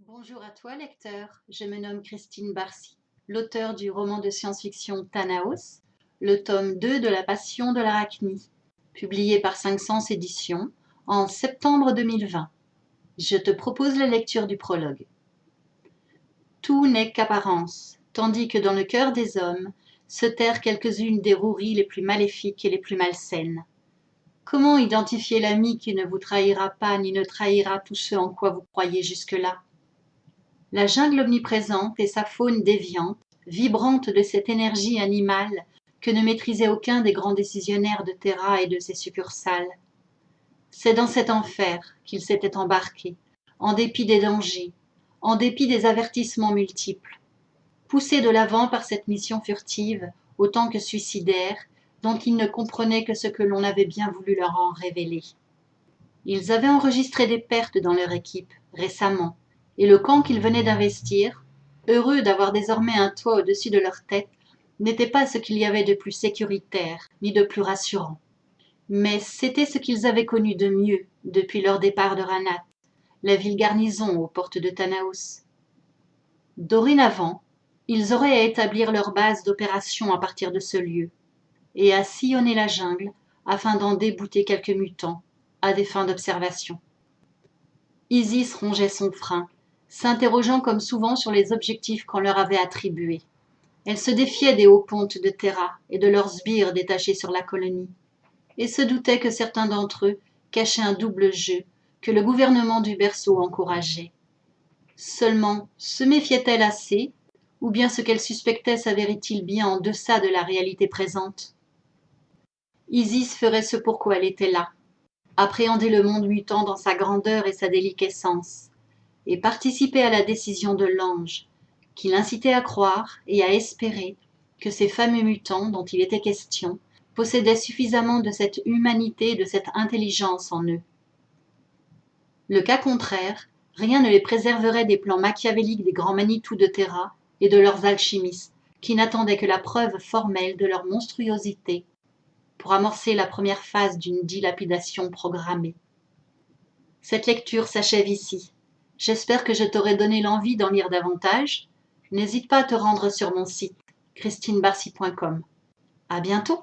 Bonjour à toi, lecteur. Je me nomme Christine Barcy, l'auteure du roman de science-fiction Thanaos, le tome 2 de La Passion de l'Arachnie, publié par 500 éditions en septembre 2020. Je te propose la lecture du prologue. Tout n'est qu'apparence, tandis que dans le cœur des hommes se terrent quelques-unes des roueries les plus maléfiques et les plus malsaines. Comment identifier l'ami qui ne vous trahira pas ni ne trahira tous ceux en quoi vous croyez jusque-là ? La jungle omniprésente et sa faune déviante, vibrante de cette énergie animale que ne maîtrisait aucun des grands décisionnaires de Terra et de ses succursales. C'est dans cet enfer qu'il s'était embarqué, en dépit des dangers, en dépit des avertissements multiples. Poussé de l'avant par cette mission furtive, autant que suicidaire, dont ils ne comprenaient que ce que l'on avait bien voulu leur en révéler. Ils avaient enregistré des pertes dans leur équipe, récemment, et le camp qu'ils venaient d'investir, heureux d'avoir désormais un toit au-dessus de leur tête, n'était pas ce qu'il y avait de plus sécuritaire, ni de plus rassurant. Mais c'était ce qu'ils avaient connu de mieux depuis leur départ de Ranat, la ville garnison aux portes de Thanaos. Dorénavant, ils auraient à établir leur base d'opération à partir de ce lieu, et à sillonner la jungle afin d'en débouter quelques mutants, à des fins d'observation. Isis rongeait son frein, s'interrogeant comme souvent sur les objectifs qu'on leur avait attribués. Elle se défiait des hauts pontes de Terra et de leurs sbires détachés sur la colonie, et se doutait que certains d'entre eux cachaient un double jeu que le gouvernement du berceau encourageait. Seulement, se méfiait-elle assez, ou bien ce qu'elle suspectait s'avérait-il bien en deçà de la réalité présente ? Isis ferait ce pourquoi elle était là, appréhender le monde mutant dans sa grandeur et sa déliquescence, et participer à la décision de l'ange, qui l'incitait à croire et à espérer que ces fameux mutants dont il était question possédaient suffisamment de cette humanité et de cette intelligence en eux. Le cas contraire, rien ne les préserverait des plans machiavéliques des grands Manitou de Terra et de leurs alchimistes, qui n'attendaient que la preuve formelle de leur monstruosité pour amorcer la première phase d'une dilapidation programmée. Cette lecture s'achève ici. J'espère que je t'aurai donné l'envie d'en lire davantage. N'hésite pas à te rendre sur mon site christinebarcy.com. À bientôt!